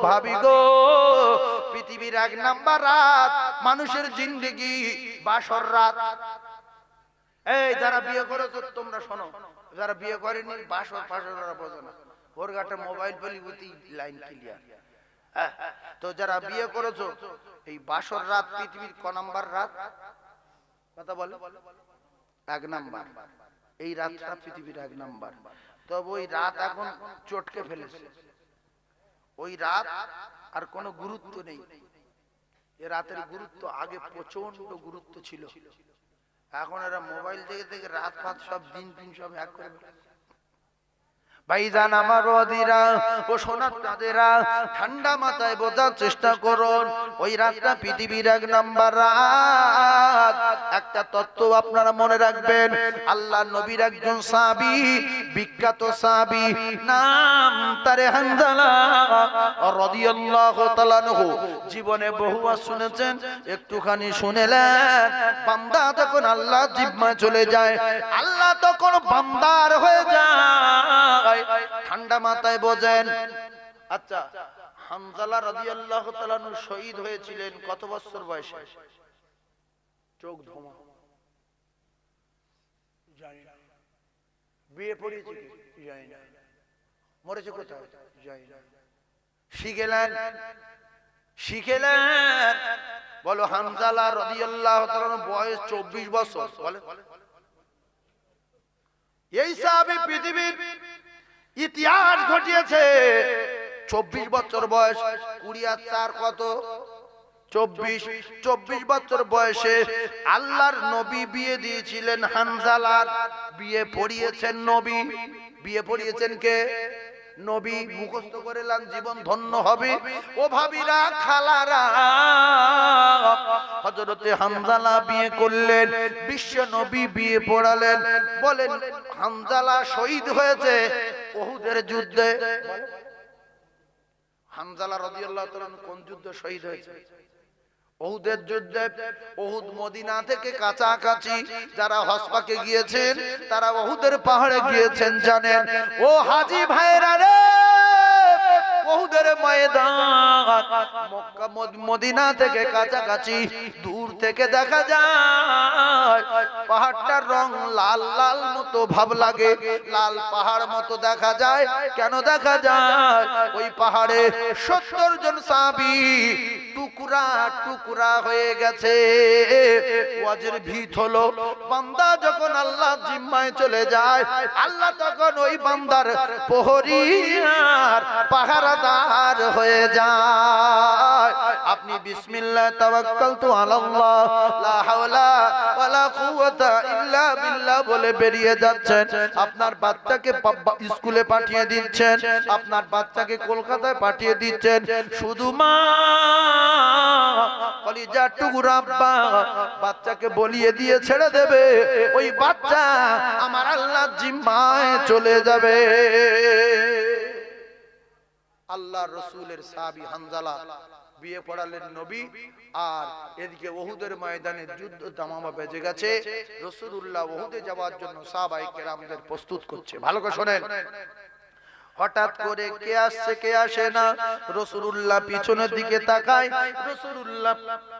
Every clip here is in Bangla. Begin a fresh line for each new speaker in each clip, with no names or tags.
ভাবি গো, পৃথিবীর 1 নাম্বার রাত মানুষের জিন্দেগি বাসর রাত। এই যারা বিয়ে করেছো তোমরা শোনো, যারা বিয়ে করেনি বাসর ফাসর ওরা বোঝো না, ওর গাটা মোবাইল ফেলিবতি লাইন ক্লিয়ার। তো যারা বিয়ে করেছো এই বাসর রাত পৃথিবীর ক নাম্বার রাত কথা বলে? 1 নাম্বার। এই রাতটা পৃথিবীর 1 নাম্বার। তবে ওই রাত এখন চটকে ফেলেছে, ওই রাত আর কোনো গুরুত্ব নেই। এ রাতের গুরুত্ব আগে প্রচন্ড গুরুত্ব ছিল। এখন এরা মোবাইল দেখে দেখে রাত ফাত সব দিন দিন সব এক করে ফেলেছে। ভাইজান আমার ওয়াদিরা ও সোনার চাঁদেরা, ঠান্ডা মাথায় বোঝার চেষ্টা করুন, ওই রাতটা পৃথিবীর 1 নাম্বার রাত। একটা তত্ত্ব আপনারা মনে রাখবেন, আল্লাহ নবীর একজন সাহাবী, বিখ্যাত সাহাবী, নাম তারে হানজালা রাদিয়াল্লাহু তাআলা আনহু। জীবনে বহুবার শুনেছেন, একটুখানি শুনেলেন। বান্দা যখন আল্লাহ জিম্মায় চলে যায়, আল্লাহ তখন বান্দার হয়ে যায়। ঠান্ডা মাথায় বোঝেন। আচ্ছা, হানজালা রাদিয়াল্লাহু তাআলা আনহু শহীদ হয়েছিলেন কত বছর বয়সে? চোখ ধোমা জানি না। বিয়ে পড়িয়েছে কি জানি না। মরেছে কোথায় জানি না। শিখেলেন বলো, হানজালা রাদিয়াল্লাহু তাআলা আনহু বয়স 24 বছর। বলে এই সাহাবী পৃথিবীর ইতিহাস ঘটিয়েছে। 24 বছর বয়স, 20 আর 4 কত? 24 বছর বয়সে আল্লাহর নবী বিয়ে দিয়েছিলেন হানজালার। বিয়ে পড়িয়েছেন নবী। বিয়ে পড়িয়েছেন কে? নবী। মুখস্থ করেলাম, জীবন ধন্য হবে। ও ভাবিরা, খালারা, হযরতে হানজালা বিয়ে করলেন, বিশ্ব নবী বিয়ে পড়ালেন। বলেন হানজালা শহীদ হয়েছে উহুদের যুদ্ধে। হানজালা রাদিয়াল্লাহু তাআলা কোন যুদ্ধে শহীদ হয়েছে? উহুদের যুদ্ধে। উহুদ মদিনা থেকে কাছাকাছি। যারা হজ পাকে গিয়েছেন তারা উহুদের পাহাড়ে গিয়েছেন জানেন। ও হাজী ভাইরা রে, উহুদের ময়দান মক্কা মদিনা থেকে কাছাকাছি। দূর থেকে দেখা যায় পাহাড়টার রং লাল লাল মতো ভাব লাগে, লাল পাহাড় মতো দেখা যায়। কেন দেখা যায়? ওই পাহাড়ে 70 জন সাহাবী টুকরা টুকরা হয়ে গেছে। ওয়াজের ভিত হলো, বান্দা যখন আল্লাহ জিম্মায় চলে যায়, আল্লাহ তখন ওই বান্দার প্রহরী আর পাহারাদার হয়ে যায়। আপনি বিসমিল্লাহ তাওয়াক্কালতু আলাল্লাহ লা হাওলা ওয়ালা কুওয়াতা ইল্লা বিল্লাহ বলে বেরিয়ে যাচ্ছেন। আপনার বাচ্চাকে স্কুলে পাঠিয়ে দিচ্ছেন, আপনার বাচ্চাকে কলকাতায় পাঠিয়ে দিচ্ছেন। শুধু মা কলিজার টুকরা আব্বা বাচ্চাকে বলিয়ে দিয়ে ছেড়ে দেবে, ওই বাচ্চা আমার আল্লাহর জিম্মায় চলে যাবে। আল্লাহর রাসূলের সাহাবী হানজালা বিয়ে পড়ালেন নবী, আর এদিকে উহুদের ময়দানে যুদ্ধ তামামা বেজে গেছে। রাসূলুল্লাহ উহুদে যাওয়ার জন্য সাহাবায়ে কেরামদের প্রস্তুত করছে। ভালো করে শুনেন। হঠাৎ করে কে আসছে কে আসে না, রাসূলুল্লাহ পিছনের দিকে তাকায়, রাসূলুল্লাহ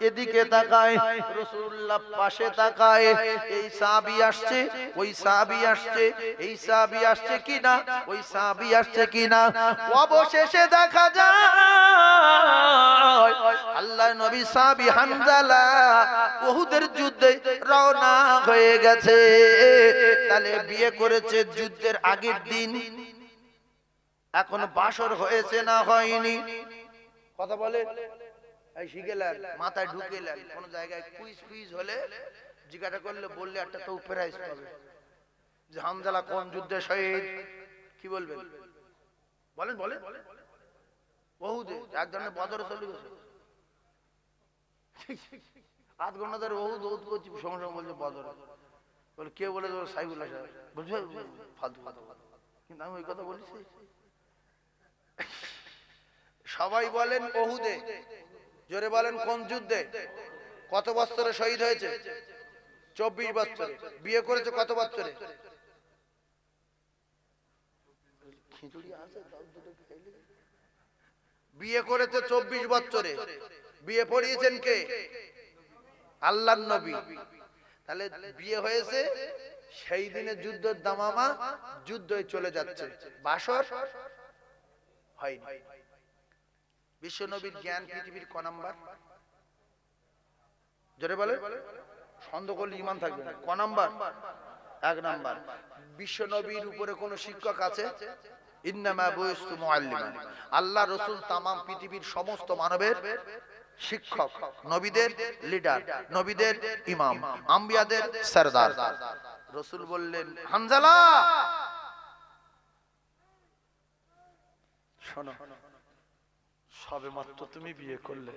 এদিকে তাকায়, রাসূলুল্লাহ পাশে তাকায়। এই সাহাবী আসছে, ওই সাহাবী আসছে, এই সাহাবী আসছে কিনা, ওই সাহাবী আসছে কিনা। অবশেষে দেখা যায় আল্লাহর নবী সাহাবী হানজালা উহুদের যুদ্ধে রওনা হয়ে গেছে। তাহলে বিয়ে করেছে যুদ্ধের আগের দিন। এখন বাসর হয়েছে না হয়নি? কথা বলে এই শিখেলেন, মাথায় ঢুকেলেন। কোন জায়গায় কুইজ হলে জিজ্ঞাসা করলে বললে একটা তো প্রাইজ পাবে, যে হানজালা কোন যুদ্ধে শহীদ। কি বলবেন? বলেন বলেন। উহুদে। এক ধরনের বদর চলে গেছে, 8 ঘন্টা ধরে উহুদ উহুদ করছি, সঙ্গে সঙ্গে বলছে বদর। বলে কে বলে? সাইফুল্লাহ সাহেব। বুঝবে ফালতু কথা। কিন্তু আমি ওই কথা বলেছি। সবাই বলেন উহুদে। জোরে বলেন কোন যুদ্ধে? কত বছরে শহীদ হয়েছে? 24 বছরে। বিয়ে করেছে কত বছরে? খিচুড়ি আছে বিয়ে করেছে 24 বছরে, বিয়ে পড়িয়েছেন কে? আল্লাহর নবী। তাহলে বিয়ে হয়েছে সেই দিনে যুদ্ধের দামামা, যুদ্ধে চলে যাচ্ছে, বাসর হয়নি। বিশ্ব নবীর জ্ঞান পৃথিবীর ক নাম্বার? জোরে বলে, সন্দেহ করলে ইমান থাকবে না। ক নাম্বার? 1 নাম্বার। বিশ্ব নবীর উপরে কোন শিক্ষক আছে? ইন্নামা বুইস্তু মুআল্লিমান। আল্লাহ রাসূল তামাম পৃথিবীর সমস্ত মানবের শিক্ষক, নবীদের লিডার, নবীদের ইমাম, আম্বিয়াদের সরদার। রাসূল বললেন, হানজালা শোনো, সবে মাত্র তুমি বিয়ে করলে।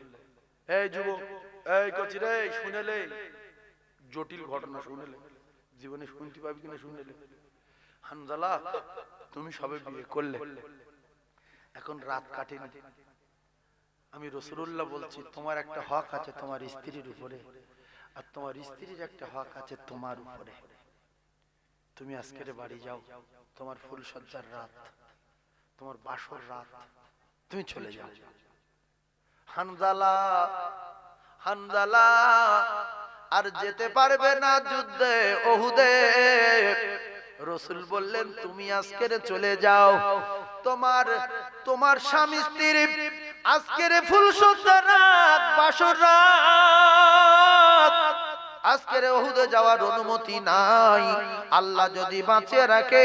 এই যুবক, এই কচিরে, শুনেলে, জটিল ঘটনা শুনেলে, জীবনে শুনতে পাবি কিনা শুনেলে। হানজালা, তুমি সবে বিয়ে করলে, এখন রাত কাটেনি। আমি রাসূলুল্লাহ বলছি, তোমার একটা হক আছে তোমার স্ত্রীর উপরে, আর তোমার স্ত্রীর একটা হক আছে তোমার উপরে। তুমি আজকের বাড়ি যাও, তোমার ফুলসজ্জার রাত, তোমার বাসর রাত, তুমি চলে যাও। হানজালা, হানজালা আর যেতে পারবে না যুদ্ধে ওহুদে। রাসূল বললেন, তুমি আজকের চলে যাও, তোমার স্বামী স্ত্রী আজকের ফুলসজ্জার রাত, বাসর রাত, আজকের ওহুদে যাওয়ার অনুমতি নাই। আল্লাহ যদি বাঁচিয়ে রাখে,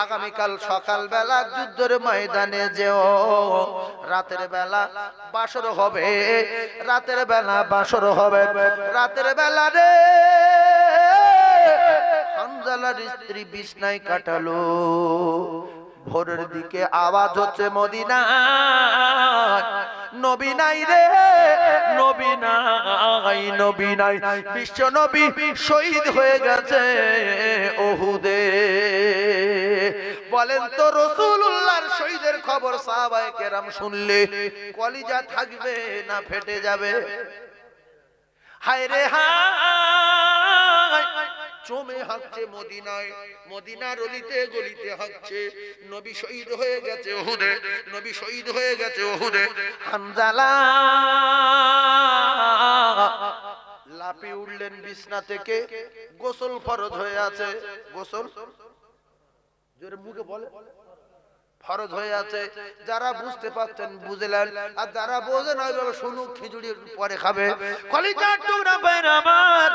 আগামীকাল সকাল বেলা যুদ্ধের ময়দানে যেও, রাতের বেলা বাসর হবে, রাতের বেলা বাসর হবে, রাতের বেলা রে। হানজালার স্ত্রী বিছনায় কাটালো। ভোরের দিকে আওয়াজ হচ্ছে মদিনায়, নবী নাই রে, নবী নাই, নবী নাই। বিশ্ব নবী শহীদ হয়ে গেছে ওহুদে। বলেন তো, রাসূলুল্লাহর শহীদের খবর সাহাবায়ে কেরাম শুনলে কলিজা থাকবে না ফেটে যাবে? হায় রে হায়, চমে হাঁকছে মদিনায়, মদিনার অলিতে গলিতে হাঁকছে, নবী শহীদ হয়ে গেছে ওহুদে, নবী শহীদ হয়ে গেছে ওহুদে। হানজালা লাফিয়ে উঠলেন বিছনা থেকে, গোসল ফরজ হয়ে আছে, গোসল জোরে মুখে বলে ফরজ হয়ে আছে। যারা বুঝতে পারছেন বুঝলেন, আর যারা বোঝেন ওইভাবে শুনুক, খিচুড়ির পরে খাবে। কলিজার টুকরা ভাইরা আমার,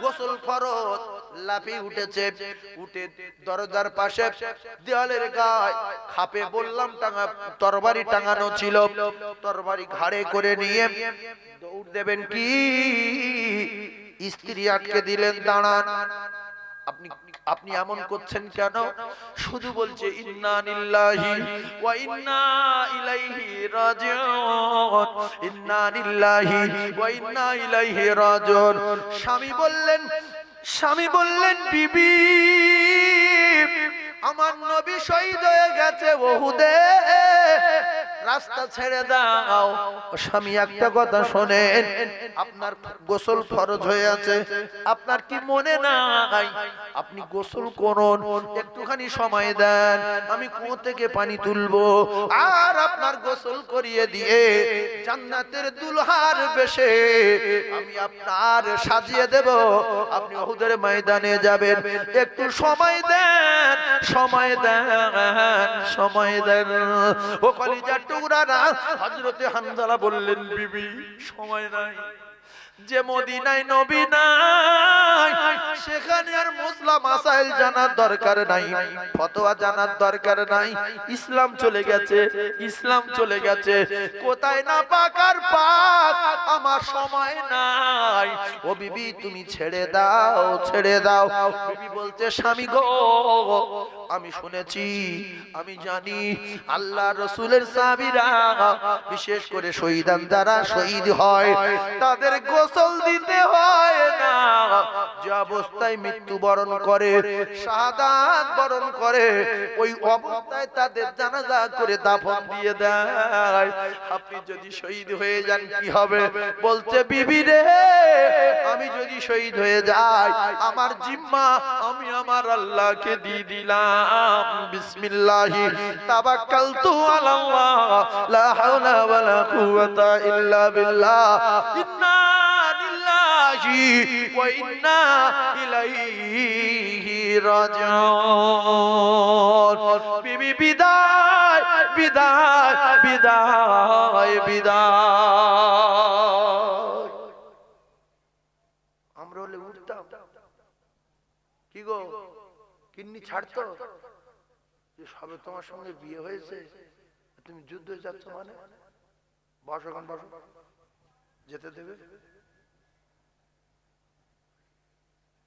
গোসল ফরজ। লাফিয়ে উঠেছে, উঠে দরজার পাশে দেওয়ালের গায়ে খাপে বললাম টাঙা তরবারি টাঙানো ছিল, তরবারি ঘাড়ে করে নিয়ে দৌড় দেবেন কি, স্ত্রী আটকে দিলেন, দাঁড়ান। আপনি এমন করছেন কেন? শুধু বলছে ইন্না লিল্লাহি ওয়া ইন্না ইলাইহি রাজিউন, ইন্না লিল্লাহি ওয়া ইন্না ইলাইহি রাজিউন। স্বামী বললেন বিবি, আমার নবী শহীদ হয়ে গেছে ওহুদে, রাস্তা ছেড়ে দাও। স্বামী একটা কথা শোনেন, আপনার গোসল ফরজ হয়ে আছে, আপনার কি মনে নাই? আপনি গোসল করুন, একটুখানি সময় দেন, আমি কুয়ো থেকে পানি তুলবো, আর আপনার গোসল করিয়ে দিয়ে জান্নাতের দুলহার বেশে আমি আপনার সাজিয়ে দেব, আপনি ওহুদের ময়দানে যাবেন। একটু সময় দেন, সময় দেন, সময় দেন। ও কলিজার টুকরারা, হযরতে হানজালা বললেন, বিবি সময় নাই। যে মদিনায় নবী নাই, সেখানে আর মুসলা মাসাইল জানার দরকার নাই, ফতোয়া জানার দরকার নাই। ইসলাম চলে গেছে, ইসলাম চলে গেছে। কোথায় না পাকার পাক, আমার সময় নাই। ও বিবি তুমি ছেড়ে দাও, ছেড়ে দাও। বিবি বলতে, স্বামী গো, আমি শুনেছি, আমি জানি আল্লাহ রাসূলের সাহাবীরা, বিশেষ করে শহীদান যারা শহীদ হয়, তাদের গোসল দিতে হয় না, যে অবস্থায় মৃত্যুবরণ করে, শাহাদাত বরণ করে, ওই অবস্থায় তাদের জানাজা করে দাফন দিয়ে দেয়। আপনি যদি শহীদ হয়ে যান কি হবে? বলছে বিবি রে, আমি যদি শহীদ হয়ে যাই, আমার জিম্মা আমি আমার আল্লাহকে দিয়ে দিলাম। বিসমিল্লাহি তাওয়াক্কালতু আলাল্লাহ, লা হাওলা ওয়ালা কুওয়াতা ইল্লা বিল্লাহ, ইন্না লিল্লাহি ওয়া ইন্না ইলাইহি রাজিউন। বিবি বিদায় বিদায় বিদায় বিদায়। আমরা হলে উঠতাম কি গো, কিন্নি ছাড়তো যে সবে তোমার সঙ্গে বিয়ে হয়েছে, তুমি যুদ্ধে যাচ্ছ, মানে বসো এখন, বসো, যেতে দেবে?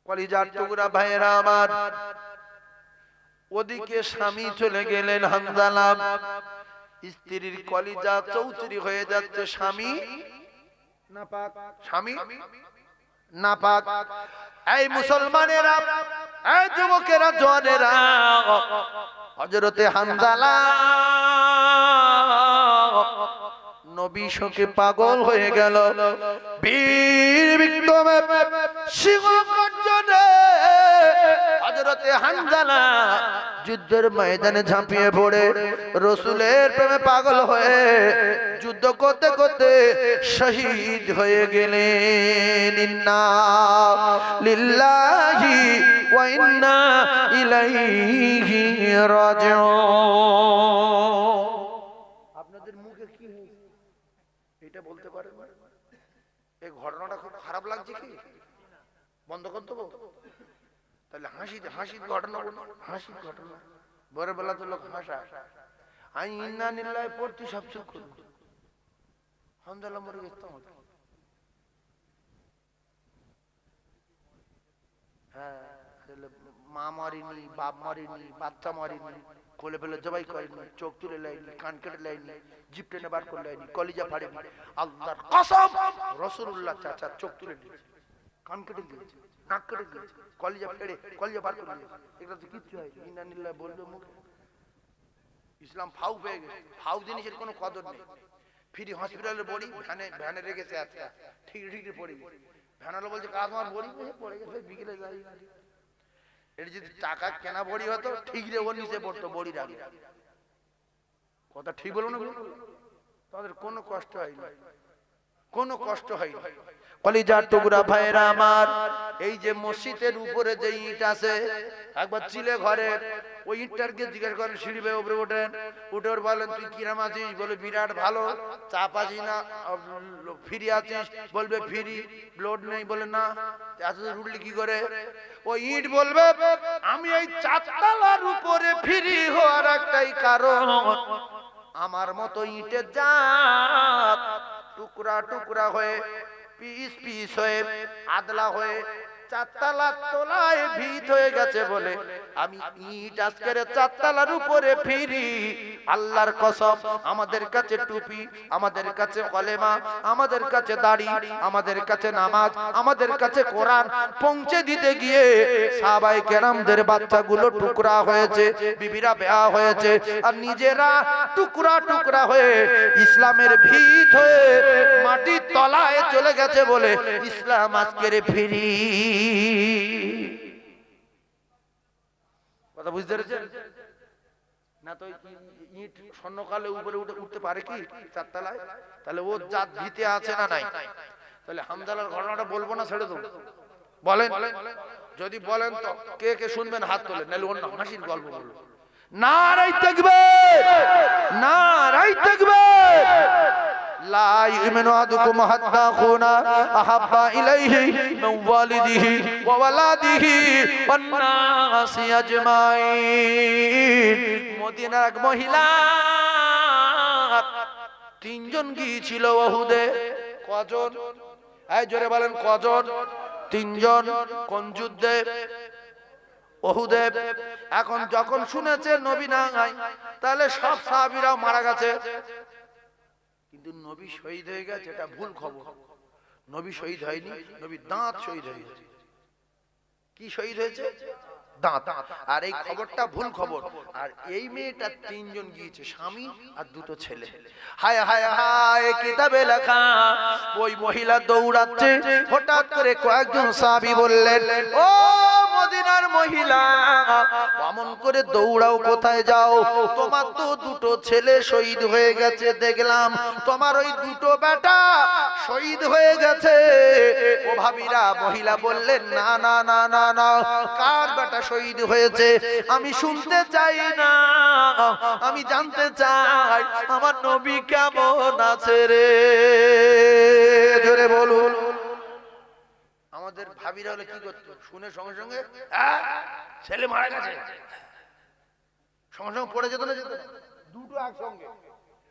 কলিজার টুকরা ভাইয়েরা আমার, ওদিকে স্বামী চলে গেলেন হামজালা, স্ত্রীর কলিজা চৌচুরি হয়ে যাচ্ছে, স্বামী নাপাক, স্বামী নাপাক। এই মুসলমানেরা, এই যুবকেরা, জওয়ানেরা, হযরতে হামজালা নবী শোকে পাগল হয়ে গেল। বীর বিক্রমে সিংহ গর্জনে হযরতে হামজালা যুদ্ধের ময়দানে ঝাঁপিয়ে পড়ে রাসূলের প্রেমে পাগল হয়ে যুদ্ধ করতে করতে শহীদ হয়ে গেলেন। ইন্না লিল্লাহি ওয়া ইন্না ইলাইহি রাজিউন। আপনাদের মুখে কি হয়েছে এটা বলতে পারেন? এই ঘটনাটা খুব খারাপ লাগছে কি? বন্ধ করে দেবো? তাহলে হাসির ঘটনা বলো, হাসির ঘটনা। ভোরের বেলা তো লোক হাসা, আমি ইন্না লিল্লাহি পড়তে সব চুপ করব। হামজালা মরে গেছে, হ্যাঁ, মা মারিনি, বাপ মারিনি, বাচ্চা মারিনি, কোলে ফেলে জবাই করেনি, চোখ তুলে লাইনি, কান কেটে লাইনি, জিভ টেনে বার করে লাইনি, কলিজা ফাড়েনি। আল্লাহর কসম, রাসূলুল্লাহ চাচা চোখ তুলে নিয়েছে, কান কেটে দিয়েছে, নাক কেটে দিয়েছে, কলিজা ফেড়ে কলিজা বার করে দিয়েছে। এগুলো তো কিচ্ছু হয় ইন্না লিল্লাহি বলবে মুখে। ইসলাম ফাউ পেয়ে গেছে, ফাউ জিনিসের কোনো কদর নেই। ফ্রি হসপিটালে বড়ি ভ্যানে রেখেছে, আচ্ছা ঠিক ঠিক পড়ে গেছে, ভ্যানালো বলছে কাজ আমার বড়ি পড়ে গেছে, বিকেলে যাই। এটা যদি টাকা কেনা বড়ি হতো ঠিক রে ওর নিচে পড়তো বড়ির আগে। কথা ঠিক বলো না? তাদের কোনো কষ্ট হয়নি, কোনো কষ্ট হয়নি। কলিজার টুকরা ভাইরা আমার, এই যে মসজিদের উপরে যে ইট আছে, একবার চিলে ঘরে ওই ইটটাকে জিজ্ঞেস করেন, সিঁড়ি বেয়ে উপরে ওঠেন, উঠে ওর বলেন তুই কিরাম আছিস? বলে বিরাট ভালো। চাপ আছিস না? ফ্রি আছিস? বলবে ফ্রি। লোড নেই? বলে না। এত উঠলি কি করে? ওই ইট বলবে আমি এই চারতলার উপরে ফ্রি হওয়ার একটাই কারণ, আমার মতো ইটের জাত টুকরা টুকরা হয়ে, পিস পিস হয়ে, আদলা হয়ে চারতলার তলায় ভিত হয়ে গেছে বলে আমি ইট আজকের চারতলার উপরে ফিরি। আল্লাহর কসম, আমাদের কাছে টুপি, আমাদের কাছে কলেমা, আমাদের কাছে দাড়ি, আমাদের কাছে নামাজ, আমাদের কাছে কোরআন পৌঁছে দিতে গিয়ে সাহাবায়ে কেরামদের বাচ্চাগুলো টুকরা হয়েছে, বিবিরা বেয়া হয়েছে, আর নিজেরা টুকরা টুকরা হয়ে ইসলামের ভিত হয়ে মাটির তলায় চলে গেছে বলে ইসলাম আজকের ফিরি। কথা বুঝতে পেরেছেন না? তো ইট স্বর্ণকালে উপরে উঠতে পারে কি চারতলায়? তাহলে ও জাত ভিতে আছে না নাই? তাহলে হামজালার ঘটনাটা বলবো না, ছেড়ে দেবো? বলেন, যদি বলেন তো কে কে শুনবেন হাত তোলেন, নাহলে অন্য হাসির গল্প বলবো। নারায়ে তাকবীর, নারায়ে তাকবীর। লা ইউমিনু আহাদুকুম হাত্তা আকুনা আহাব্বা ইলাইহি মিন ওয়ালিদিহি ওয়া ওয়ালাদিহি ওয়ান নাসি আজমাইন। মদিনার এক মহিলা তিনজন গিয়েছিল ওহুদে। কজন? এই জোরে বলেন কজন? তিনজন। কোন যুদ্ধে? ওহুদে। এখন যখন শুনেছে নবী নাই, তাহলে সব সাহাবীরাও মারা গেছে, কিন্তু নবী শহীদ হয়ে গেছে, এটা ভুল খবর। নবী শহীদ হয়নি, নবীর দাঁত শহীদ হয়েছে। কি শহীদ হয়েছে? দাঁত। আর এই খবরটা ভুল খবর। আর এই মেয়েটা 3 জন গিয়েছে, স্বামী আর 2টো ছেলে। হায় হায় হায়, কিতাবে লেখা ওই মহিলা দৌড়াচ্ছে, হঠাৎ করে কয়েকজন সাহাবী বললেন, ও মদিনার মহিলা, অমন করে দৌড়াও, কোথায় যাও? তোমার তো 2টো ছেলে শহীদ হয়ে গেছে, দেখলাম তোমার ওই 2টো বেটা শহীদ হয়ে গেছে। ও ভাবিরা, মহিলা বললেন, না না না না না, কার বেটা শহীদ হয়েছে আমি শুনতে চাই না, আমি জানতে চাই আমার নবী কেমন আছে রে। জোরে বলুন। আমাদের ভাবিরা হলে কি করতো? শুনে সঙ্গে সঙ্গে ছেলে মারা গেছে, সঙ্গে সঙ্গে পড়ে যেত না, যেত না, 2টো একসঙ্গে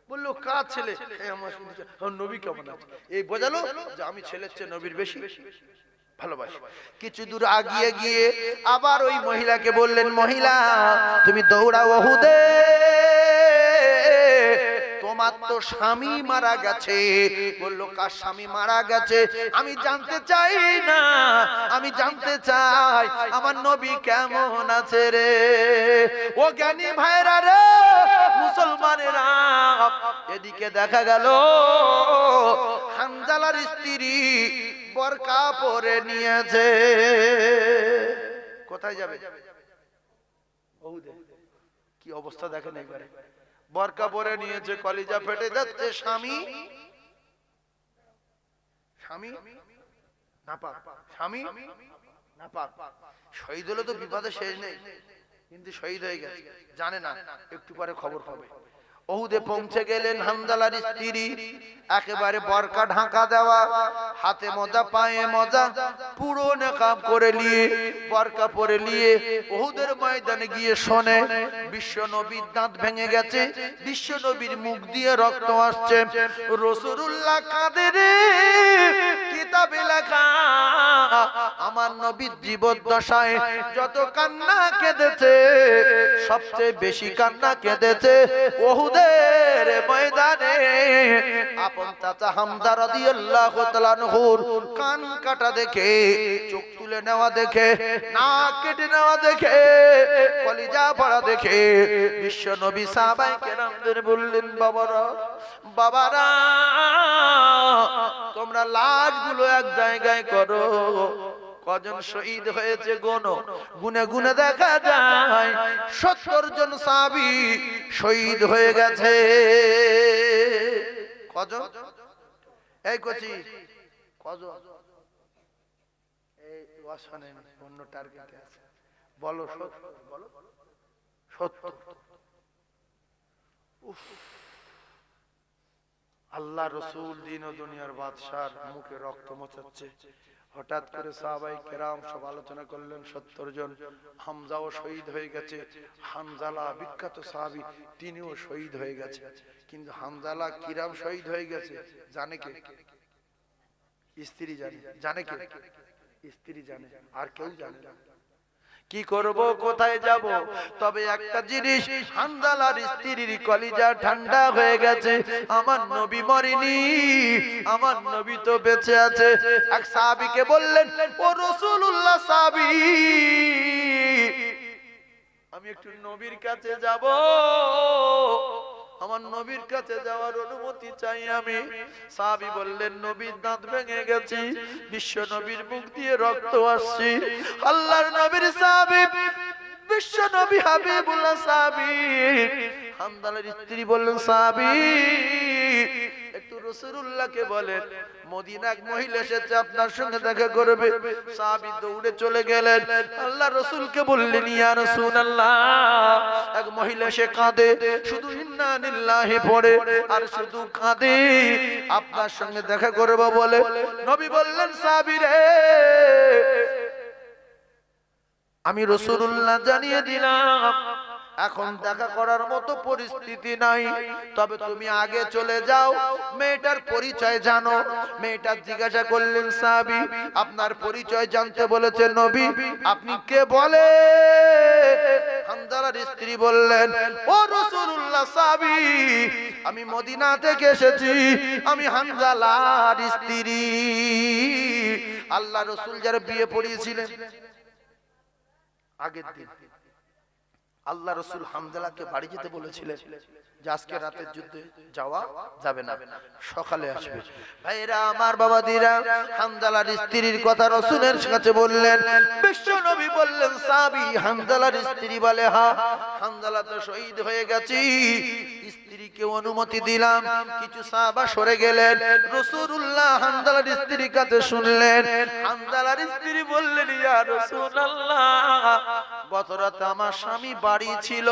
বললো, কার ছেলে? আমার শুনতে, নবী কেমন আছে। এই বোঝালো যে আমি ছেলের চেয়ে নবীর বেশি ভালোবাসি। কিছু দূর আগিয়ে গিয়ে আবার ওই মহিলাকে বললেন, মহিলা তুমি দৌড়াও উহুদে, তোমার তো স্বামী মারা গেছে। বললো, কার স্বামী মারা গেছে? আমি জানতে চাই না, আমি জানতে চাই আমার নবী কেমন আছে রে। ও জ্ঞানী ভাইরা রে, মুসলমানেরা, এদিকে দেখা গেল হানজালার স্ত্রী বোরকা পরে নিয়েছে। কোথায় যাবে? কি অবস্থা দেখেন একবারে। বোরকা পরে নিয়েছে, কলিজা ফেটে যাচ্ছে। স্বামী স্বামী নাপাক, স্বামী নাপাক। শহীদ হলে তো বিপদে শেষ নেই, কিন্তু শহীদ হয়ে গেছে, জানে না, একটু পরে খবর পাবে। উহুদে পৌঁছে গেলেন হানজালার স্ত্রী, একেবারে বোরকা ঢাকা দেওয়া, হাতে মোজা, পায়ে মোজা, পুরো নেকাব করে নিয়ে, বোরকা পরে নিয়ে উহুদের ময়দানে গিয়ে শোনে বিশ্ব নবীর দাঁত ভেঙে গেছে, বিশ্ব নবীর মুখ দিয়ে রক্ত আসছে। রাসূলুল্লাহ কাঁদে রে, কিতাবে লেখা আমার নবীর জীবদ্দশায় যত কান্না কেঁদেছে, সবচেয়ে বেশি কান্না কেঁদেছে উহুদের ময়দানে আপন চাচা হামজা রাদিয়াল্লাহু তাআলা আনহুর কান কাটা দেখে, চোখ তুলে নেওয়া দেখে, নাক কেটে নেওয়া দেখে, কলিজা পড়া দেখে বিশ্ব নবী সাহাবায়ে কেরামদের বললেন, বাবারা বাবারা, তোমরা লাশগুলো এক জায়গায় করো, কজন শহীদ হয়েছে গোনো। গুনে গুনে দেখা যায় 70 জন সাহাবী শহীদ হয়ে গেছে। কজন? এই কচি কজন? এই ওয়াসনে অন্য টার্গেটে আছে, বলো 70, বলো 70। উফ, আল্লাহ রসুল দিন ও দুনিয়ার বাদশার মুখে রক্ত মোছাচ্ছে। হঠাৎ করে সাহাবায়ে কেরাম সব আলোচনা করলেন, 70 জন। হামজাও শহীদ হয়ে গেছে, হানজালা বিখ্যাত সাহাবী, তিনিও শহীদ হয়ে গেছে। কিন্তু হানজালা কিরাম শহীদ হয়ে গেছে জানে কে? স্ত্রী জানে। জানে কে? স্ত্রী জানে, আর কেউ জানে না। কি করব, কোথায় যাব? তবে একটা জিনিস, হানজালার স্ত্রীর কলিজা ঠান্ডা হয়ে গেছে, আমার নবী মরেনি, আমার নবী তো বেঁচে আছে। এক সাহাবীকে বললেন, ও রাসূলুল্লাহ সাহাবী, আমি একটু নবীর কাছে যাব, আমার নবীর কাছে যাওয়ার অনুমতি চাই আমি। সাহাবী বললেন, নবীর দাঁত ভেঙে গেছে, বিশ্ব নবীর মুখ দিয়ে রক্ত আসছে। আল্লাহর নবীর সাহাবী, বিশ্ব নবী হাবিবুল্লাহ সাহাবী, হানজালার স্ত্রী বললেন, সাহাবী একটু রাসূলুল্লাহকে বলেন, মদিনা এক মহিলা এসেছে, আপনার সঙ্গে দেখা করবে। সাহাবী দৌড়ে চলে গেলেন, আল্লাহ রাসূলকে বললেন, ইয়া রাসূলুল্লাহ, এক মহিলা এসে কাঁদে, শুধু ইন্না লিল্লাহি পড়ে আর শুধু কাঁদে, আপনার সঙ্গে দেখা করব বলে। নবী বললেন, সাহাবী রে, আমি রাসূলুল্লাহ জানিয়ে দিলাম, এখন দেখা করার মতো পরিস্থিতি নাই, তবে তুমি আগে চলে যাও, মেয়েটার পরিচয় জানো। মেয়েটা জিজ্ঞাসা করলেন, সাহাবী আপনার পরিচয় জানতে বলেছে নবী, আপনি কে বলে? হানজালার স্ত্রী বললেন, ও রাসূলুল্লাহ সাহাবী, আমি মদিনা থেকে এসেছি, আমি হানজালার স্ত্রী। আল্লাহ রাসূল যারা বিয়ে পড়িয়েছিলেন আগের দিন, আল্লাহ রাসূল হানজালাকে বাড়ি যেতে বলেছিলেন যে আজকে রাতের যুদ্ধে যাওয়া যাবে না, সকালে আসবে। ভাইরা আমার, বাবাদিরা, হানজালার স্ত্রীর কথা রাসূলের কাছে বললেন। বিশ্ব নবী বললেন, সাহাবী হানজালার স্ত্রী বলে, হ্যাঁ হানজালা তো শহীদ হয়ে গেছে। স্ত্রীকে অনুমতি দিলাম। কিছু সাহাবা সরে গেলেন। রাসূলুল্লাহ হানজালার স্ত্রীর কাছে শুনলেন। হানজালার স্ত্রী বললেন, ইয়া রাসূলুল্লাহ, গত রাতে আমার স্বামী বাড়ি ছিল।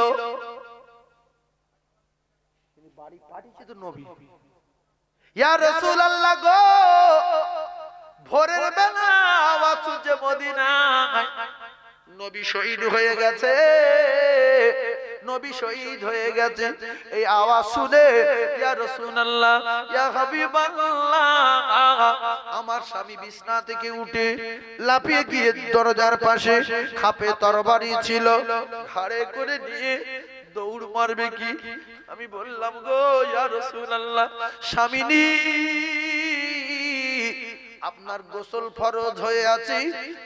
বাড়ি পাঠিয়েছে তো নবী। ইয়া রাসূলুল্লাহ গো, ভোরের বেলা আওয়াজ হচ্ছে মদিনায় নবী শহীদ হয়ে গেছে, নবী শহীদ হয়ে গেছে। এই আওয়াজ শুনে ইয়া রাসূলুল্লাহ, ইয়া হাবিবাল্লাহ, আমার স্বামী বিছনা থেকে উঠে লাফিয়ে গিয়ে দরজার পাশে খাপে তরবারি ছিল, ঘাড়ে করে নিয়ে দৌড় মারবে কি। আমি বললাম, গো ইয়া রাসূলুল্লাহ, স্বামীনি আপনার গোসল ফরজ হয়ে আছে,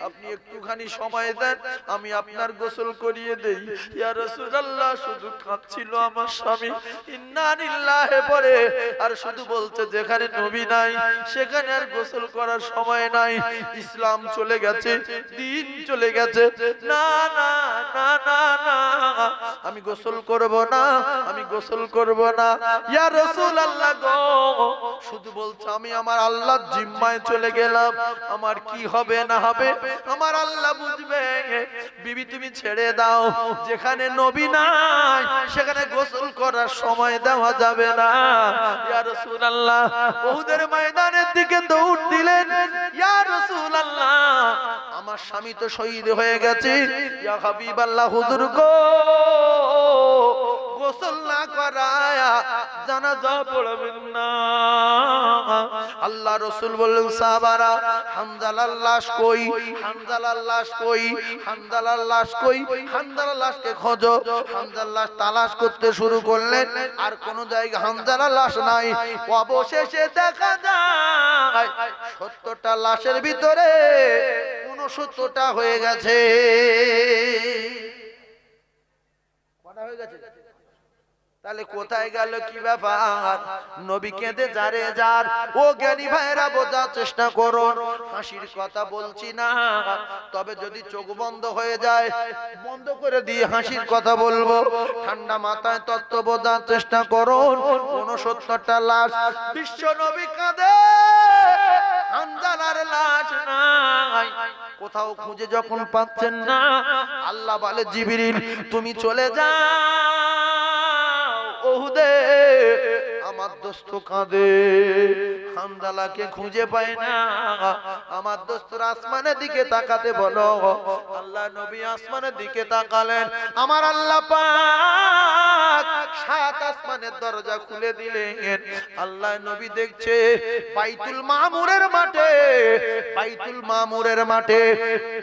আপনি একটুখানি সময় দেন, আমি আপনার গোসল করিয়ে দেই। ইয়া রাসূলুল্লাহ, শুধু কাঁদছিল আমার স্বামী, ইন্না লিল্লাহি পড়ে, আর শুধু বলছে যেখানে নবী নাই সেখানে আর গোসল করার সময় নাই, ইসলাম চলে গেছে, দিন চলে গেছে, না না না না না, আমি গোসল করব না, আমি গোসল করব না। ইয়া রাসূলুল্লাহ গো, শুধু বলছে আমি আমার আল্লাহর জিম্মায় চলে গেলাম, আমার কি হবে না হবে আমার আল্লাহ বুঝবে। বিবি তুমি ছেড়ে দাও, যেখানে নবী নাই সেখানে গোসল করার সময় দেওয়া যাবে না। ইয়া রাসূলুল্লাহ উহুদের ময়দানের দিকে দৌড় দিলেন। ইয়া রাসূলুল্লাহ, আমার স্বামী তো শহীদ হয়ে গেছে, ইয়া হাবিবাল্লাহ হুজুর গো, গোসল না করায়া জানাজা পড়বেন না। আল্লাহ রাসূল বললেন, সাহাবারা হানজালার লাশ কই, হানজালার লাশ কই, হানজালার লাশ কই, হানজালার লাশকে খোঁজো। হানজালার লাশ তালাশ করতে শুরু করলেন, আর কোন জায়গায় হানজালার লাশ নাই। অবশেষে দেখা যায় 70টা লাশের ভিতরে 69টা হয়ে গেছে। কটা হয়ে গেছে? তাহলে কোথায় গেল, কি ব্যাপার? নবী কেঁদে যারে যার। ও জ্ঞানী ভাইরা, বোঝার চেষ্টা করুন, হাসির কথা বলছি না, তবে যদি চোখ বন্ধ হয়ে যায় বন্ধ করে দিয়ে হাসির কথা বলবো। ঠান্ডা মাথায় তত্ত্ব বোঝার চেষ্টা করুন। 69টা লাশ, বিশ্ব নবী কাঁদে, হানজালার লাশ নাই। কোথাও খুঁজে যখন পাচ্ছেন না, আল্লাহ বলে, জিবরিল তুমি চলে যাও ওহুদে, আমার দোস্ত কাঁদে, হানজালাকে খুঁজে পায় না। আমার দোস্তরা আসমানের দিকে তাকাতে বলো। আল্লাহ নবী আসমানের দিকে তাকালেন, আমার আল্লাহ পাক 7 আসমানের দরজা খুলে দিলেন। আল্লাহ নবী দেখছে বাইতুল মামুরের মাঠে, বাইতুল মামুরের মাঠে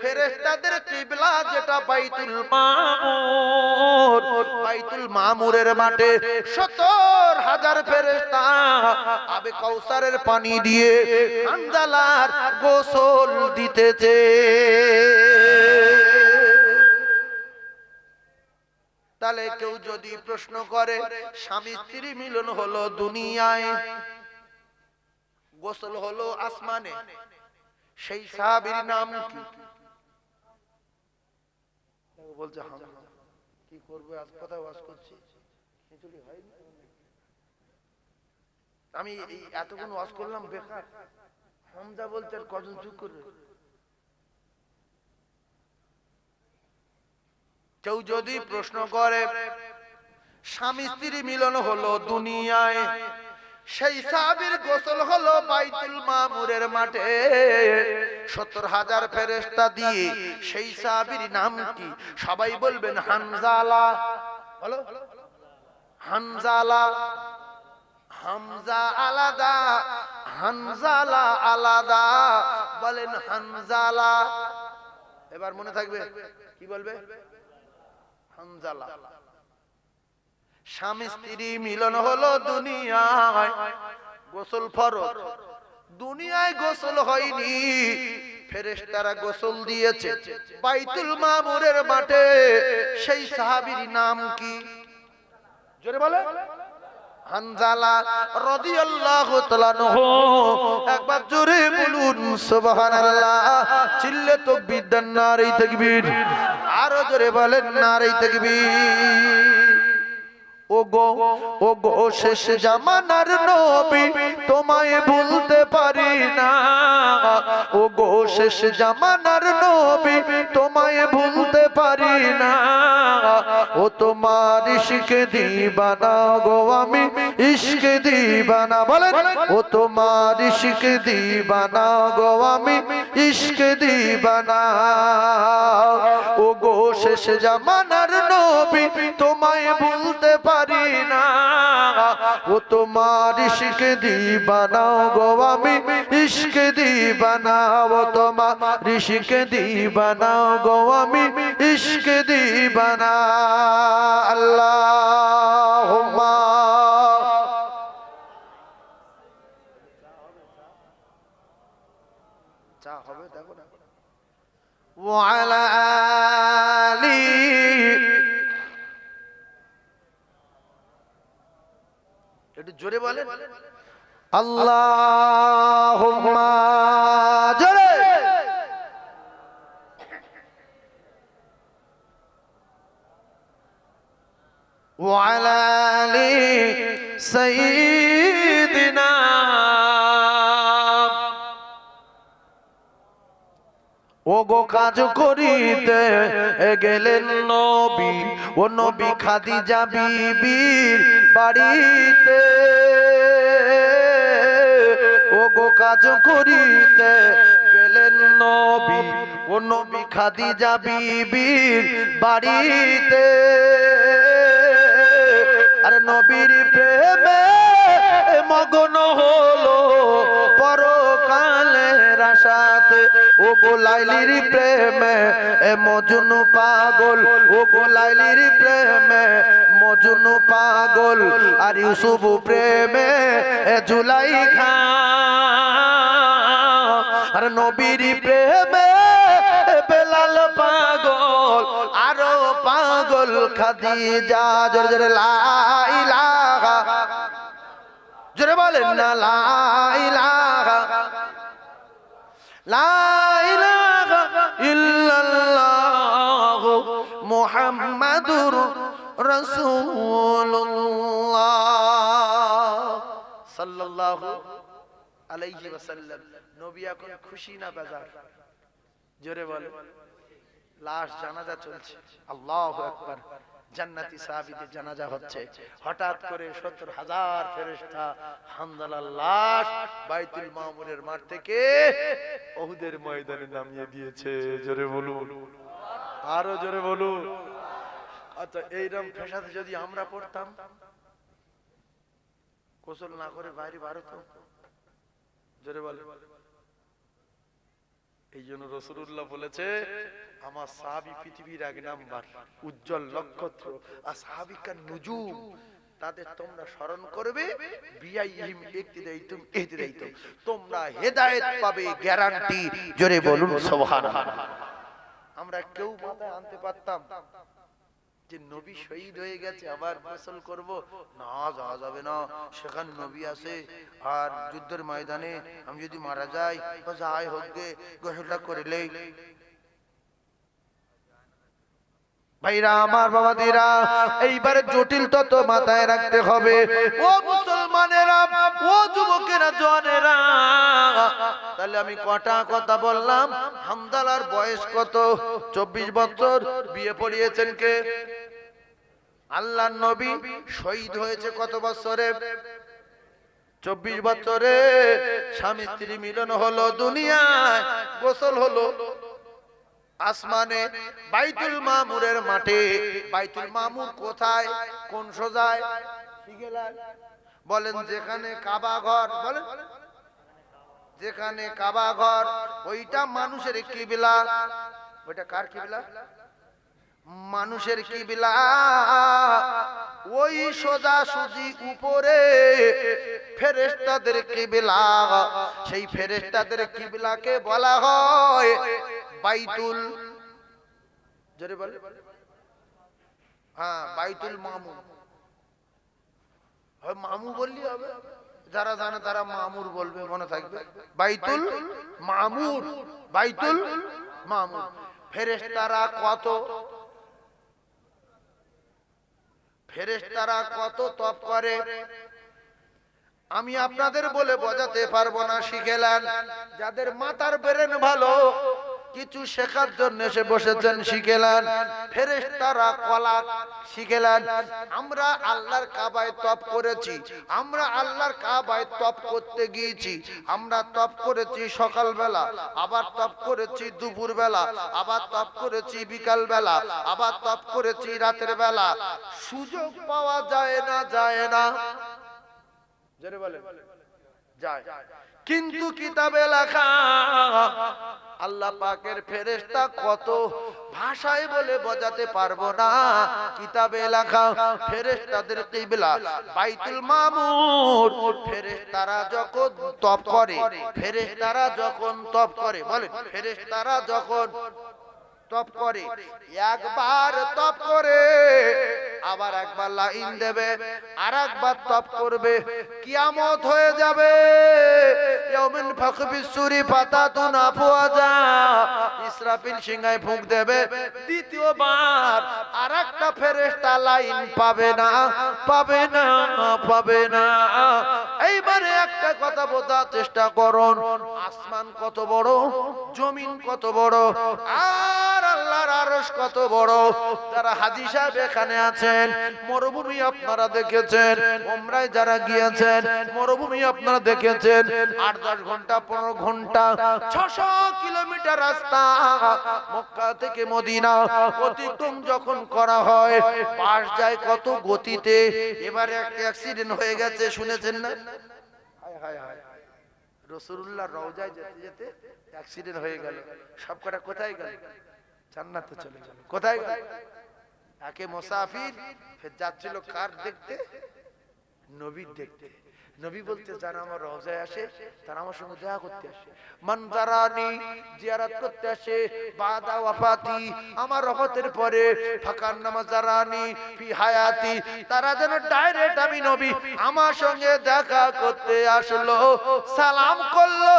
ফেরেশতাদের কিবলা যেটা বাইতুল মামুর, বাইতুল মামুরের মাঠে 70,000 ফেরেশতা আবে কাউসারের পানি দিয়ে হানজালার গোসল দিতেছে। তাহলে কেউ যদি প্রশ্ন করে, স্বামী স্ত্রী মিলন হলো দুনিয়ায়, গোসল হলো আসমানে, সেই সাহাবীর নাম কি? বলছে কি করবে, আজ কথা ওয়াজ করছি, আমি এতক্ষণ ওয়াজ করলাম বেকার। হামজা বলতে কজন চুপ করবে? কেউ যদি প্রশ্ন করে স্বামী স্ত্রী মিলন হলো দুনিয়ায়, সেই সাহাবীর গোসল হলো বাইতুল মামুরের মাঠে 70,000 ফেরেশতা দিয়ে, সেই সাহাবীর নাম কি? সবাই বলবেন হানজালা। বলো হানজালা, হামজা আলাদা, হানজালা আলাদা, বলেন হানজালা। এবার মনে থাকবে, কি বলবে? হানজালা। স্বামী স্ত্রী মিলন হলো দুনিয়ায়, গোসল ফরজ। দুনিয়ায় গোসল হয়নি, ফেরেশতারা গোসল দিয়েছে বাইতুল মামুরের মাঠে। সেই সাহাবীর নাম কি? জোরে বলে। হানজালা রাদিয়াল্লাহু তাআলা আনহু। একবার জোরে বলুন সুবহানাল্লাহ। চিল্লে তাকবীর দেন, নারে তাকবীর। আরো জোরে বলেন নারে তাকবীর। ওগো ওগো শেষ জামানার নবী, তোমায় ভুলতে পারি না। ওগো শেষ জামানার নবী, তোমায় ভুলতে পারি না। ও তোমার ইশক দিবানা গো আমি, ইশক দিবানা। বলেন ও তোমার ইশক দিবানা গো আমি, ইশক দিবানা। ওগো শেষ জামানার নবী, তোমায় ভুলতে পারি না। ও তোমার ইশক দিবানা গো আমি, ইশক দিবানা। ও তোমার ইশক দিবানা গো আমি, ইশক দিবানা। আল্লাহুম্মা চা হবে দেখো না। ওয়া আলা আলি, একটু জোরে বলেন আল্লাহুম্মা। জোরে। ওয়া আলা আলি সাইয়্যিদিনা। ওগো কাজ করিতে গেলেন নবী, ও নবী খাদিজা বিবির বাড়িতে। ওগো কাজ করিতে গেলেন নবী, ও নবী খাদিজা বিবির বাড়িতে। আর নবীর প্রেমে মগ্ন হলো পরকালের আশাতে। ও গো লাইলির প্রেমে মজনু পাগল, ও গো লাইলির প্রেমে মজনু পাগল। আর ইউসুফ প্রেমে জুলাইখা। আর নবীর প্রেমে বেলাল পাগল, আরো পাগল খাদিজা। জোরে জোরে লা ইলাহা, জোরে বলেন না লা ইলাহা, লা ইলাহা ইল্লাল্লাহ মুহাম্মাদুর রাসূলুল্লাহ সাল্লাল্লাহু আলাইহি ওয়াসাল্লাম। নবী এখন খুশি না বেজার? জোরে বলেন। লাশ জানাজা চলছে, আল্লাহু আকবার। জান্নাতি সাহাবীদের জানাজা হচ্ছে। হঠাৎ করে ৭০,০০০ ফেরেশতা হানজালার লাশ বাইতুল মামুরের মাঠ থেকে উহুদের ময়দানে নামিয়ে দিয়েছে। জোরে বলুন, আরো জোরে বলুন। আচ্ছা এইরকম ফেসাতে যদি আমরা পড়তাম, গোসল না করে বাইরে বার হতাম? জোরে বলে। এই জন্য রাসূলুল্লাহ বলেছে, আমার সাহাবী পৃথিবীর এক নাম্বার উজ্জ্বল নক্ষত্র। আর সাহাবিকা নুজুম, তাদের তোমরা স্মরণ করবে। বিআইহিম ইকতিদাইতুম ইহতিদাইতুম, তোমরা হেদায়েত পাবে, গ্যারান্টি। জোরে বলুন সুবহানাল্লাহ। আমরা কেউ মাথায় আনতে পারতাম যে নবী শহীদ হয়ে গেছে আবার গোসল করব? না, যাওয়া যাবে না। সেখানে নবী আছে। আর যুদ্ধের ময়দানে আমি যদি মারা যাই তো যাই হোক গে, গোসলটা করলেই। ভাইরা আমার, বাবাদিরা, এইবারে জটিল তত মাথায় রাখতে হবে। ও মুসলমানেরা, ও যুবকেরা, জওয়ানেরা, তাহলে আমি কটা কথা বললাম? হামদালার বয়স কত? 24 বছর। বিয়ে পড়িয়েছেন কে? আল্লাহর নবী। শহীদ হয়েছে কত বছরে? 24 বছরে। স্বামী স্ত্রী মিলন হলো দুনিয়ায়, গোসল হলো। আসমানে বাইতুল মামুরের মাঠে। বাইতুল মামুর কোথায়? কোন সোজায়? বলেন যেখানে কাবা ঘর, বলেন যেখানে কাবা ঘর, ওইটা মানুষের কিবলা। ওইটা কার কিবলা? মানুষের কিবলা। ওই সোজাসুজি উপরে ফেরেশতাদের কিবলা। সেই ফেরেশতাদের কিবলাকে বলা হয় বাইতুল, জোরে বলে, হ্যাঁ বাইতুল মামুর। মামু বললি হবে, যারা জানে তারা মামুর বলবে, মনে থাকবে বাইতুল মামুর। বাইতুল মামুর। ফেরেশতারা কত, ফেরেশতারা কত তপ করে আমি আপনাদের বলে বোঝাতে পারবো না, শিখেলেন। যাদের মাথার ব্রেন ভালো, কিছু শেখার জন্য এসে বসেছেন, শিখেলেন। ফেরেশতারা কলা শিখেলেন। আমরা আল্লাহর কাবায় তপ করেছি, আমরা আল্লাহর কাবায় তপ করতে গিয়েছি। আমরা তপ করেছি সকালবেলা, আবার তপ করেছি দুপুর বেলা, আবার তপ করেছি বিকাল বেলা, আবার তপ করেছি রাতের বেলা। সুযোগ পাওয়া যায় না, যায় না, জোরে বলেন যায়। কিন্তু কিতাবে লেখা আল্লাহ পাকের ফেরেশতা কত ভাষায় বলে বোঝাতে পারবো না। কিতাবে লেখা ফেরেশতাদের কিবলা বাইতুল মামুর। ফেরেশতারা যখন তপ করে, ফেরেশতারা যখন তপ করে, বলেন ফেরেশতারা যখন তপ করে, একবার তপ করে আবার একবার লাইন দেবে, আর একবার তপ করবে, কিয়ামত হয়ে যাবে। ইয়াউমিন ফাকবিস সূরি ফাতাতুন আফওয়াজা। ইসরাফিল সিংহায় ফুঁক দেবে, দ্বিতীয়বার আর একটা ফেরেশতা লাইন পাবে না, পাবে না, পাবে না। এইবারে একটা কথা বোঝার চেষ্টা করুন, আসমান কত বড়, জমিন কত বড়, আর আল্লাহর আরশ কত বড়। যারা হাজী সাহেব এখানে আছেন, মরুভূমি আপনারা দেখেছেন, উমরায় যারা গিয়েছেন মরুভূমি আপনারা দেখেছেন, 8-10 ঘন্টা 15 ঘন্টা 600 কিলোমিটার রাস্তা মক্কা থেকে মদিনা অতিক্রম যখন করা হয়, পাশ যায় কত গতিতে। এবারে একটা অ্যাক্সিডেন্ট হয়ে গেছে, শুনেছেন না? হায় হায় হায়, রাসূলুল্লাহর রওজায় যেতে যেতে অ্যাক্সিডেন্ট হয়ে গেল। সবকটা কোথায় গেল? জান্নাতে চলে গেল। কোথায় গেল? একে মুসাফির, ফের যাচ্ছিল কার দেখতে? নবীর দেখতে। নবী বলতে যারা আমার রওজায় আসে তারা আমার সঙ্গে দেখা করতে আসে, মান জারানি জিয়ারত করতে আসে বাদা ওয়াফাতি, আমার ওফাতের পরে, ফাকান নামা জারানি ফি হায়াতি, তারা যেন ডাইরেক্ট আমি নবী আমার সঙ্গে দেখা করতে আসলো, সালাম করলো,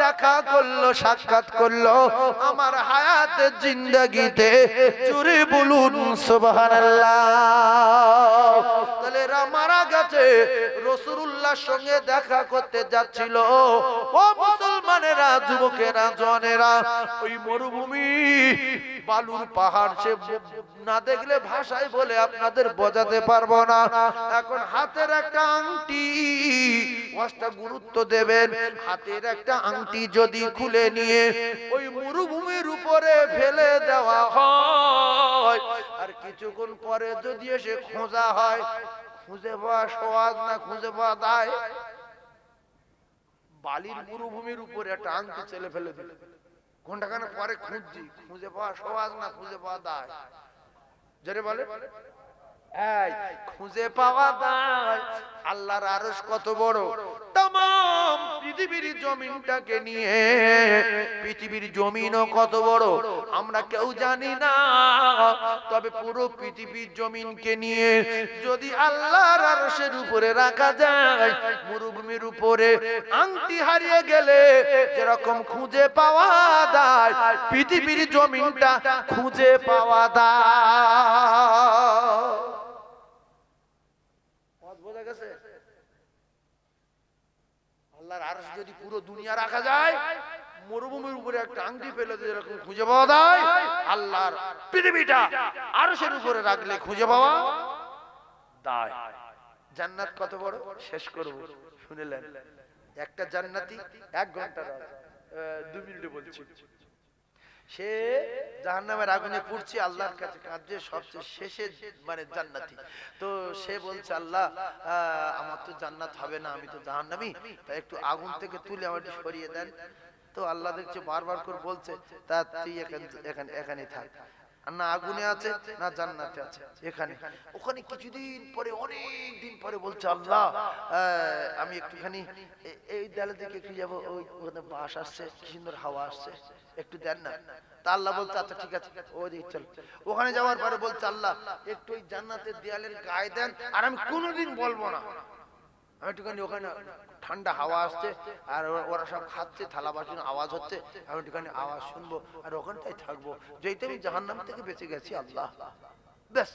দেখা করলো, সাক্ষাৎ করলো আমার হায়াতের জিন্দেগিতে। জোরে বলুন সুবহানাল্লাহ। তাহলে এরা মারা গেছে, রাসূলুল্লাহর সঙ্গে দেখা করতে যাচ্ছিল। ও মুসলমানেরা, যুবকেরা, জওয়ানেরা, ওই মরুভূমি বালুর পাহাড় সে না দেখলে ভাষায় বলে আপনাদের বোঝাতে পারবো না। এখন হাতের একটা আংটি, ওয়াজটা গুরুত্ব দেবেন, হাতের একটা আংটি যদি খুলে নিয়ে ওই মরুভূমির উপরে ফেলে দেওয়া হয়, আর কিছুক্ষণ পরে যদি এসে খোঁজা হয়, খুঁজে পাওয়া সহজ না খুঁজে পাওয়া দায়? বালির মরুভূমির উপরে একটা আংটি ছেলে ফেলে দিল, ঘন্টাখানেক পরে খুঁজছি, খুঁজে পাওয়া সহজ না খুঁজে পাওয়া দায়? জোরে বলে, এই খুঁজে পাওয়া দায়। আল্লাহর আরশ কত বড়, तमाम পৃথিবীর জমিনটাকে নিয়ে, পৃথিবীর জমিনও কত বড় আমরা কেউ জানি না। তবে পুরো পৃথিবীর জমিনকে নিয়ে যদি আল্লাহর আরশের উপরে রাখা যায়, মরুভূমির উপরে আংটি হারিয়ে গেলে যেরকম খুঁজে পাওয়া যায়, পৃথিবীর জমিনটা খুঁজে পাওয়া যায়। বোঝা গেছে? আল্লাহর আরশ যদি পুরো দুনিয়া রাখা যায়, মরুভূমির উপরে একটা আংটি ফেলে দিয়ে এরকম খুঁজে পাওয়া যায়, আল্লাহর পৃথিবীটা আরশের উপরে রাখলে খুঁজে পাওয়া যায়। জান্নাত কত বড় শেষ করব, শুনলেন? একটা জান্নাতি 1 ঘন্টা 2 মিনিটে বলছি, সে জাহান্নামের আগুনে পুড়ছে, আল্লাহর কাছে কাঁদছে, সবচেয়ে শেষে মানে জান্নাতি। তো সে বলছে আল্লাহ আমার তো জান্নাত হবে না, আমি তো জাহান্নামী, তাই একটু আগুন থেকে তুলে আমাকে সরিয়ে দেন। তো আল্লাহ দেখছে বারবার করে বলছে তা তুই এখানে থাক, আর না আগুনে আছে না জান্নাতে আছে, এখানে। ওখানে কিছুদিন পরে, অনেক দিন পরে বলছে আল্লাহ আমি একটুখানি এই দেয়ালের দিকে একটু যাবো, ওখানে বাস আসছে, কি সুন্দর হাওয়া আসছে, একটু দেন না। তা আল্লাহ বলছে আচ্ছা ঠিক আছে, ওই দিকে চল। ওখানে যাওয়ার পরে বলছে আল্লাহ একটু ওই জান্নাতের দেয়ালের গায়ে দেন, আর আমি কোনোদিন বলবো না। আমি একটুখানি ওখানে ঠান্ডা হাওয়া আসছে, আর ওরা সব খাচ্ছে, থালা বাসন আওয়াজ হচ্ছে, আমি একটুখানি আওয়াজ শুনবো, আর ওখানটাই থাকবো, যেইতে আমি জাহান্নাম থেকে বেঁচে গেছি আল্লাহ। ব্যাস,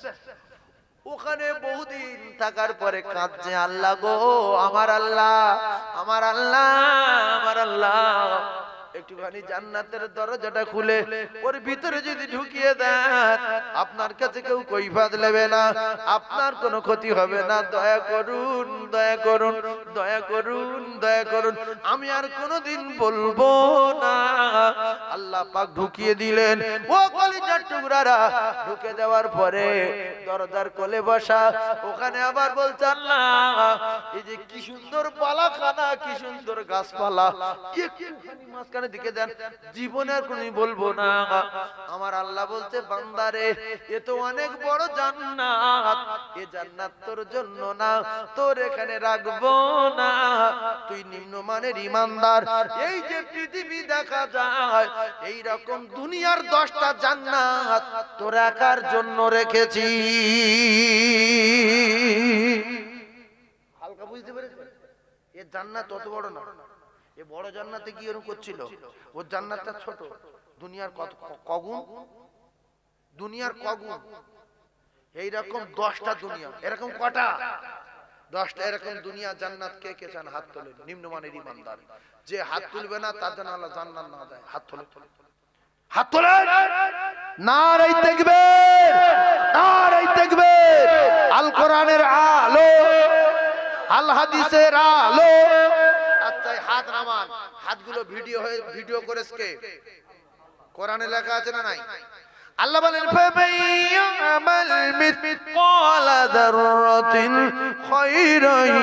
ওখানে বহুদিন থাকার পরে কাঁদছে, আল্লাহ গো আমার আল্লাহ, আমার আল্লাহ, আমার আল্লাহ, একটুখানি জান্নাতের দরজাটা খুলে ওর ভিতরে যদি ঢুকিয়ে দেন, আপনার কাছে কেউ কৈফিয়ত নেবে না, আপনার কোনো ক্ষতি হবে না, দয়া করুন, দয়া করুন, দয়া করুন, দয়া করুন, আমি আর কোনোদিন বলবো না। আল্লাহ পাক ঢুকিয়ে দিলেন। ও কলিজার টুকরারা, ঢুকে দেওয়ার পরে দরজার কোলে বসা, ওখানে আবার বলছে আল্লাহ এই যে কি সুন্দর পালাখানা, কি সুন্দর গাছপালা, একটুখানি মাঝখানে দিকে দেন, জীবনে আর কোনদিন বলবো না। আমার আল্লাহ বলছে বান্দারে এ তো অনেক বড় জান্নাত, এ জান্নাত তোর জন্য না, তোর এখানে রাখবো না, তুই নিম্নমানের ঈমানদার। এই যে পৃথিবী দেখা যায়, এই রকম দুনিয়ার 10টা জান্নাত তোর একার জন্য রেখেছি। হালকা বুঝতে পেরেছেন? এ জান্নাত তত বড় না, এ বড় জান্নাতে কি এরকম করছিল, ওর জান্নাতটা ছোট, দুনিয়ার কত কগুণ, দুনিয়ার কগুণ। এইরকম 10টা দুনিয়া, এরকম কটা? 10টা এরকম দুনিয়া জান্নাত। কে কে চান হাত তোলেন, নিম্নমানের ঈমানদার। যে হাত তুলবে না তার জন্য আল্লাহ জান্নাত না দেয়। হাত তোলেন, হাত তোলেন। নারে তাকবীর, নারে তাকবীর। আল কোরআনের আলো, আল হাদিসের আলো। আচ্ছা হাত নামান, হাতগুলো ভিডিও করেছে কে? কোরআনে লেখা আছে না নাই? আল্লাহ বলেন ফামাইয়ামাল মিসকালা যাররাতিন খায়রান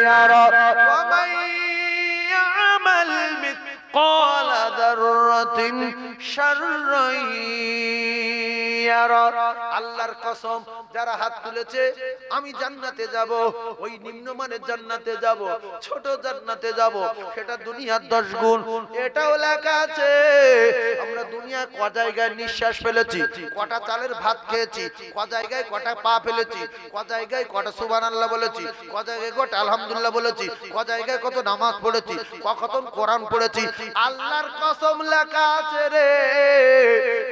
ইয়ারা ওয়া মাইয়ামাল মিসকালা যাররাতিন শাররান ইয়ারা। আল্লাহর কসম, যারা হাত তুলেছে আমি জান্নাতে যাব, ওই নিম্নমানের জান্নাতে যাব, ছোট জান্নাতে যাব, সেটা দুনিয়ার 10 গুণ। এটাও লেখা আছে আমরা দুনিয়া ক জায়গায় নিঃশ্বাস ফেলেছি, কটা চালের ভাত খেয়েছি, ক জায়গায় কটা পা ফেলেছি, ক জায়গায় কটা সুবহানাল্লাহ বলেছি, ক জায়গায় কটা আলহামদুলিল্লাহ বলেছি, ক জায়গায় কত নামাজ পড়েছি, ক খতম কোরআন পড়েছি। আল্লাহর কসম লেখা আছে রে,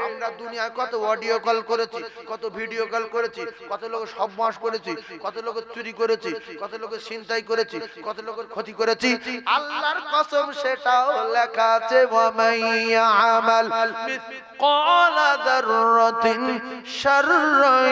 আমরা দুনিয়ায় কত অডিও কল করেছি, কত ভিডিও কল করেছি, কত লোক সবমাস করেছি, কত লোক চুরি করেছি, কত লোক ছিনতাই করেছি, কত লোকের ক্ষতি করেছি। আল্লাহর কসম সেটাও লেখা আছে ওয়া মাইয়ামাল মিসকালা যাররাতিন শাররান